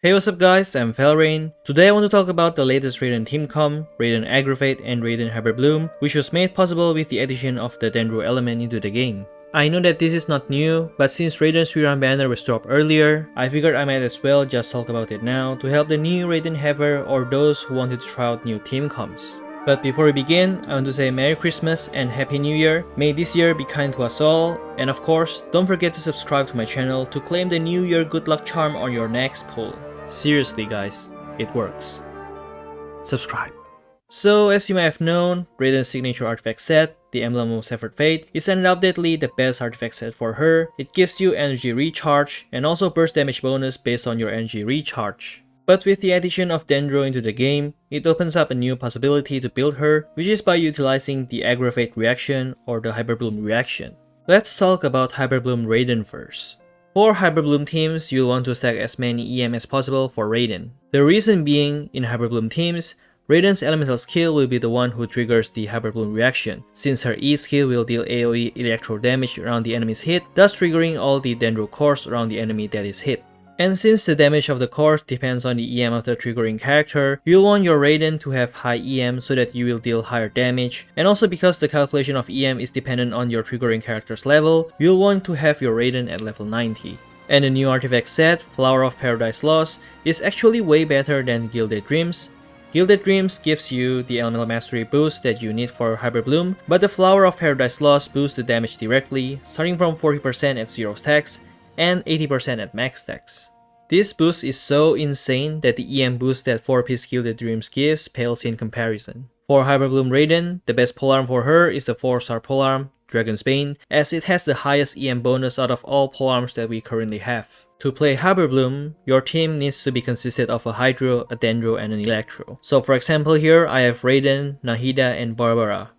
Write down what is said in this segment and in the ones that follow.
Hey, what's up guys, I'm Valraint. Today I want to talk about the latest Raiden team com, Raiden Aggravate and Raiden Hyperbloom, which was made possible with the addition of the Dendro element into the game. I know that this is not new, but since Raiden's rerun banner was dropped earlier, I figured I might as well just talk about it now to help the new Raiden haver or those who wanted to try out new team coms. But before we begin, I want to say Merry Christmas and Happy New Year. May this year be kind to us all, and of course, don't forget to subscribe to my channel to claim the New Year good luck charm on your next pull. Seriously guys, it works. Subscribe. So as you may have known, Raiden's signature artifact set, the Emblem of Severed Fate, is undoubtedly the best artifact set for her. It gives you energy recharge and also burst damage bonus based on your energy recharge. But with the addition of Dendro into the game, it opens up a new possibility to build her, which is by utilizing the Aggravate reaction or the Hyperbloom reaction. Let's talk about Hyperbloom Raiden first. For Hyperbloom teams, you'll want to stack as many EM as possible for Raiden. The reason being, in Hyperbloom teams, Raiden's elemental skill will be the one who triggers the Hyperbloom reaction, since her E skill will deal AoE electro damage around the enemy's hit, thus triggering all the Dendro cores around the enemy that is hit. And since the damage of the cores depends on the EM of the triggering character, you'll want your Raiden to have high EM so that you will deal higher damage, and also because the calculation of EM is dependent on your triggering character's level, you'll want to have your Raiden at level 90. And the new artifact set, Flower of Paradise Lost, is actually way better than Gilded Dreams. Gilded Dreams gives you the elemental mastery boost that you need for Hyperbloom, but the Flower of Paradise Lost boosts the damage directly, starting from 40% at 0 stacks, and 80% at max stacks. This boost is so insane that the EM boost that 4-piece Gilded Dreams gives pales in comparison. For Hyperbloom Raiden, the best polearm for her is the 4-star polearm, Dragon's Bane, as it has the highest EM bonus out of all polearms that we currently have. To play Hyperbloom, your team needs to be consisted of a Hydro, a Dendro, and an Electro. So for example here, I have Raiden, Nahida, and Barbara.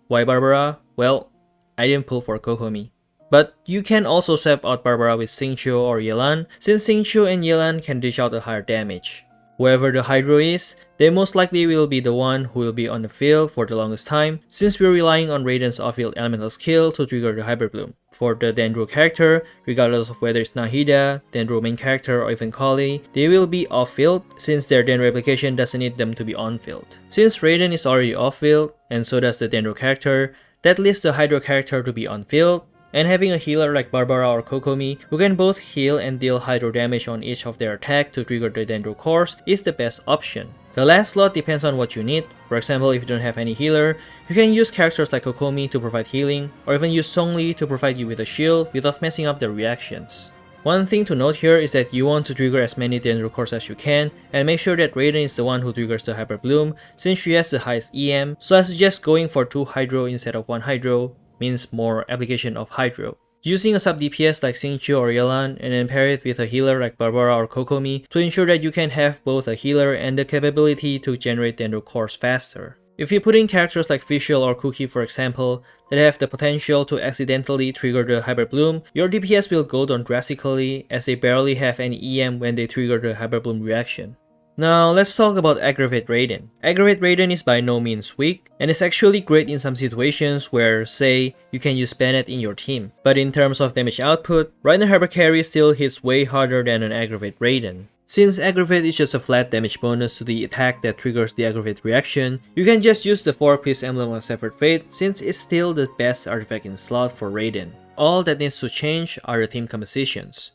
Why Barbara? Well, I didn't pull for Kokomi. But you can also swap out Barbara with Xingqiu or Yelan, since Xingqiu and Yelan can dish out a higher damage. Whoever the Hydro is, they most likely will be the one who will be on the field for the longest time, since we're relying on Raiden's off-field elemental skill to trigger the Hyperbloom. For the Dendro character, regardless of whether it's Nahida, Dendro main character, or even Kali, they will be off-field since their Dendro application doesn't need them to be on-field. Since Raiden is already off-field, and so does the Dendro character, that leaves the Hydro character to be on-field, and having a healer like Barbara or Kokomi who can both heal and deal hydro damage on each of their attack to trigger the Dendro cores is the best option. The last slot depends on what you need. For example, if you don't have any healer, you can use characters like Kokomi to provide healing, or even use Zhongli to provide you with a shield without messing up the reactions. One thing to note here is that you want to trigger as many Dendro cores as you can, and make sure that Raiden is the one who triggers the Hyperbloom since she has the highest EM, so I suggest going for 2 Hydro instead of 1 Hydro, means more application of Hydro. Using a sub DPS like Xingqiu or Yelan and then pair it with a healer like Barbara or Kokomi to ensure that you can have both a healer and the capability to generate Dendro cores faster. If you put in characters like Fischl or Cookie for example, that have the potential to accidentally trigger the Hyperbloom, your DPS will go down drastically as they barely have any EM when they trigger the Hyperbloom reaction. Now let's talk about Aggravate Raiden. Aggravate Raiden is by no means weak, and is actually great in some situations where, say, you can use Bennett in your team. But in terms of damage output, Raiden Hypercarry still hits way harder than an Aggravate Raiden. Since Aggravate is just a flat damage bonus to the attack that triggers the Aggravate reaction, you can just use the 4-piece Emblem of Severed Fate since it's still the best artifact in slot for Raiden. All that needs to change are the team compositions.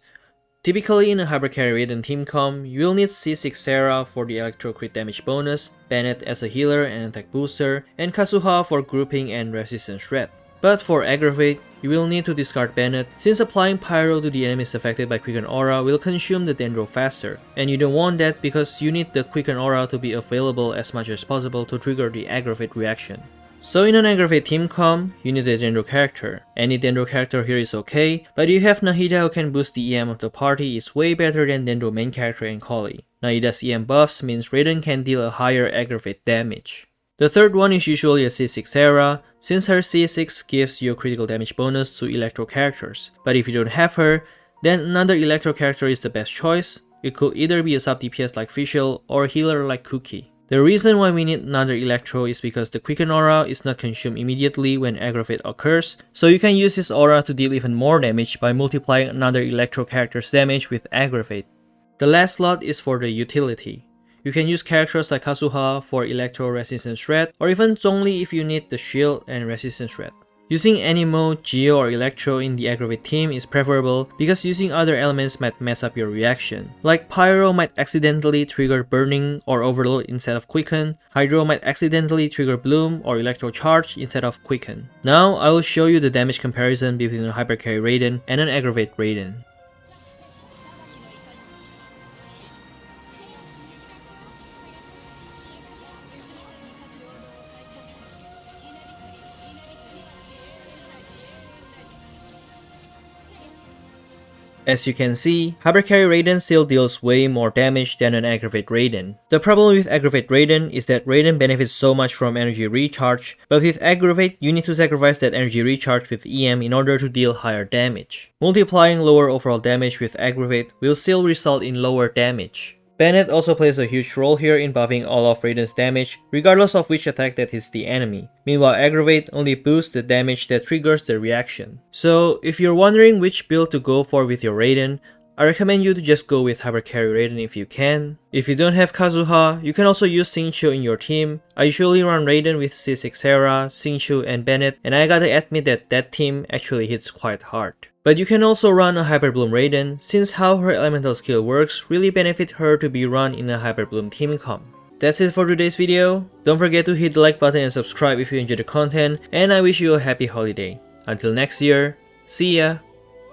Typically in a Hypercarry Raiden team com, you will need C6 Sarah for the electro crit damage bonus, Bennett as a healer and attack booster, and Kazuha for grouping and resistance shred. But for Aggravate, you will need to discard Bennett since applying Pyro to the enemies affected by Quicken Aura will consume the Dendro faster, and you don't want that because you need the Quicken Aura to be available as much as possible to trigger the Aggravate reaction. So in an Aggravate team com, you need a Dendro character. Any Dendro character here is okay, but if you have Nahida who can boost the EM of the party is way better than Dendro main character and Kali. Nahida's EM buffs means Raiden can deal a higher Aggravate damage. The third one is usually a C6 Sarah, since her C6 gives you a critical damage bonus to Electro characters. But if you don't have her, then another Electro character is the best choice. It could either be a sub DPS like Fischl or a healer like Cookie. The reason why we need another Electro is because the Quicken Aura is not consumed immediately when Aggravate occurs, so you can use this aura to deal even more damage by multiplying another Electro character's damage with Aggravate. The last slot is for the utility. You can use characters like Kazuha for electro resistance threat, or even Zhongli if you need the shield and resistance threat. Using any mode, Geo or Electro in the Aggravate team is preferable because using other elements might mess up your reaction. Like Pyro might accidentally trigger Burning or Overload instead of Quicken, Hydro might accidentally trigger Bloom or Electro Charge instead of Quicken. Now I will show you the damage comparison between a Hypercarry Raiden and an Aggravate Raiden. As you can see, Hypercarry Raiden still deals way more damage than an Aggravate Raiden. The problem with Aggravate Raiden is that Raiden benefits so much from energy recharge, but with Aggravate, you need to sacrifice that energy recharge with EM in order to deal higher damage. Multiplying lower overall damage with Aggravate will still result in lower damage. Bennett also plays a huge role here in buffing all of Raiden's damage, regardless of which attack that hits the enemy. Meanwhile, Aggravate only boosts the damage that triggers the reaction. So, if you're wondering which build to go for with your Raiden, I recommend you to just go with Hypercarry Raiden if you can. If you don't have Kazuha, you can also use Xingqiu in your team. I usually run Raiden with C6 Hera, Xingqiu and Bennett, and I gotta admit that team actually hits quite hard. But you can also run a Hyperbloom Raiden, since how her elemental skill works really benefit her to be run in a Hyperbloom team comp. That's it for today's video. Don't forget to hit the like button and subscribe if you enjoyed the content, and I wish you a happy holiday. Until next year, see ya!